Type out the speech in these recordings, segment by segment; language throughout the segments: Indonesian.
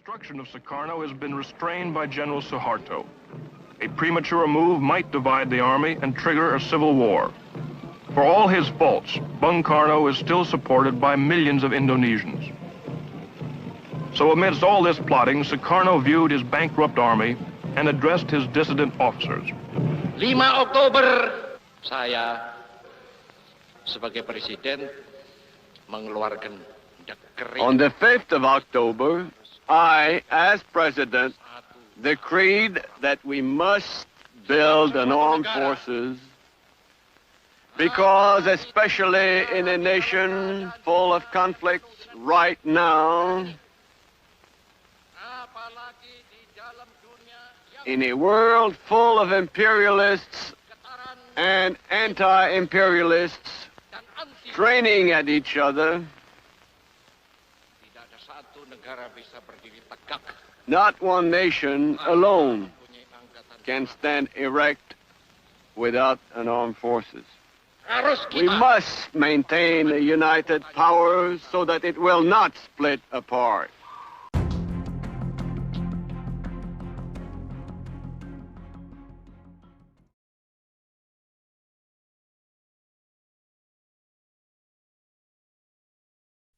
destruction of Sukarno has been restrained by General Suharto. A premature move might divide the army and trigger a civil war. For all his faults, Bung Karno is still supported by millions of Indonesians. So amidst all this plotting, Sukarno viewed his bankrupt army and addressed his dissident officers. 5 Oktober, saya sebagai presiden mengeluarkan dekret. On the 5th of October, I, as president, decreed that we must build an armed forces because, especially in a nation full of conflicts right now, in a world full of imperialists and anti-imperialists training at each other, not one nation alone can stand erect without an armed forces. We must maintain a united power so that it will not split apart.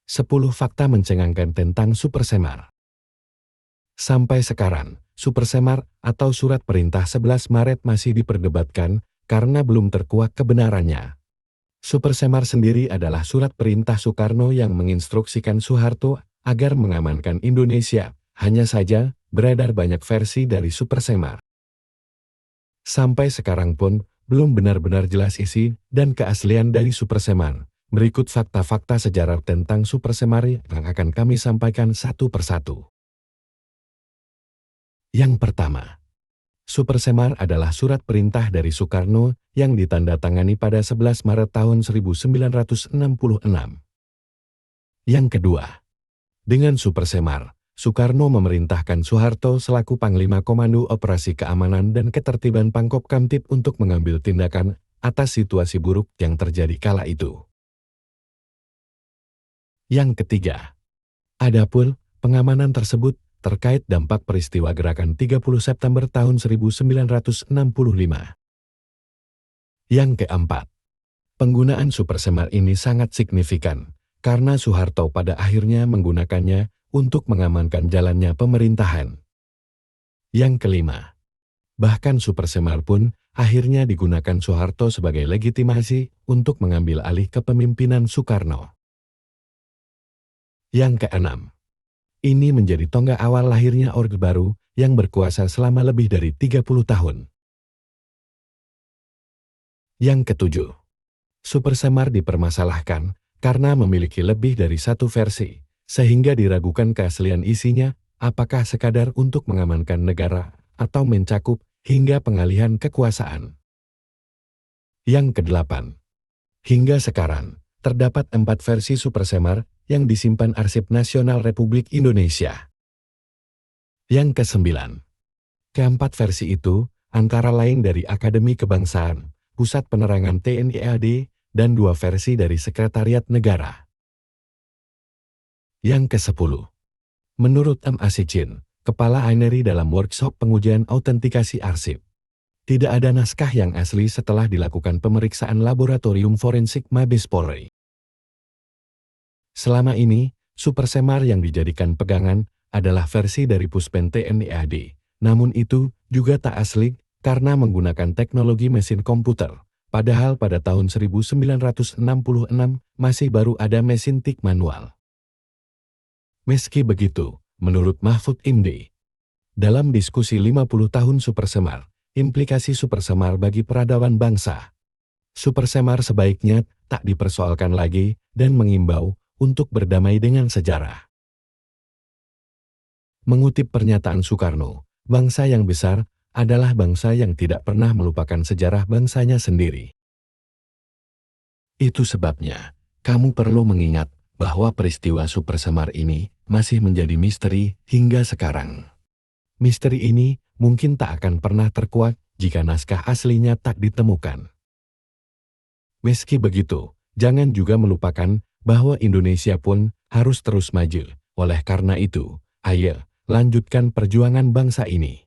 Sepuluh fakta mencengangkan tentang Super Semar. Sampai sekarang, Super Semar atau Surat Perintah 11 Maret masih diperdebatkan karena belum terkuak kebenarannya. Super Semar sendiri adalah surat perintah Sukarno yang menginstruksikan Suharto agar mengamankan Indonesia. Hanya saja, beredar banyak versi dari Super Semar. Sampai sekarang pun, belum benar-benar jelas isi dan keaslian dari Super Semar. Berikut fakta-fakta sejarah tentang Super Semar yang akan kami sampaikan satu persatu. Yang pertama, Super Semar adalah surat perintah dari Sukarno yang ditandatangani pada 11 Maret tahun 1966. Yang kedua, dengan Super Semar, Sukarno memerintahkan Suharto selaku Panglima Komando Operasi Keamanan dan Ketertiban Pangkop Kamtib untuk mengambil tindakan atas situasi buruk yang terjadi kala itu. Yang ketiga, adapun pengamanan tersebut terkait dampak peristiwa gerakan 30 September tahun 1965. Yang keempat, penggunaan Super Semar ini sangat signifikan karena Suharto pada akhirnya menggunakannya untuk mengamankan jalannya pemerintahan. Yang kelima, bahkan Super Semar pun akhirnya digunakan Suharto sebagai legitimasi untuk mengambil alih kepemimpinan Sukarno. Yang keenam, ini menjadi tonggak awal lahirnya Orde Baru yang berkuasa selama lebih dari 30 tahun. Yang ketujuh, Super Semar dipermasalahkan karena memiliki lebih dari satu versi, sehingga diragukan keaslian isinya apakah sekadar untuk mengamankan negara atau mencakup hingga pengalihan kekuasaan. Yang kedelapan, hingga sekarang, terdapat 4 versi Super Semar yang disimpan Arsip Nasional Republik Indonesia. Yang kesembilan, keempat versi itu antara lain dari Akademi Kebangsaan, Pusat Penerangan TNI AD, dan 2 versi dari Sekretariat Negara. Yang ke-10, menurut M. Asicin, Kepala ANERI dalam workshop pengujian autentikasi arsip, tidak ada naskah yang asli setelah dilakukan pemeriksaan laboratorium forensik Mabes Polri. Selama ini, Super Semar yang dijadikan pegangan adalah versi dari Puspen TNI AD. Namun itu juga tak asli karena menggunakan teknologi mesin komputer. Padahal pada tahun 1966 masih baru ada mesin tik manual. Meski begitu, menurut Mahfud MD, dalam diskusi 50 tahun Super Semar, implikasi Super Semar bagi peradaban bangsa, Super Semar sebaiknya tak dipersoalkan lagi dan mengimbau untuk berdamai dengan sejarah. Mengutip pernyataan Sukarno, bangsa yang besar adalah bangsa yang tidak pernah melupakan sejarah bangsanya sendiri. Itu sebabnya, kamu perlu mengingat bahwa peristiwa Super Semar ini masih menjadi misteri hingga sekarang. Misteri ini mungkin tak akan pernah terkuak jika naskah aslinya tak ditemukan. Meski begitu, jangan juga melupakan bahwa Indonesia pun harus terus maju. Oleh karena itu, ayo, lanjutkan perjuangan bangsa ini.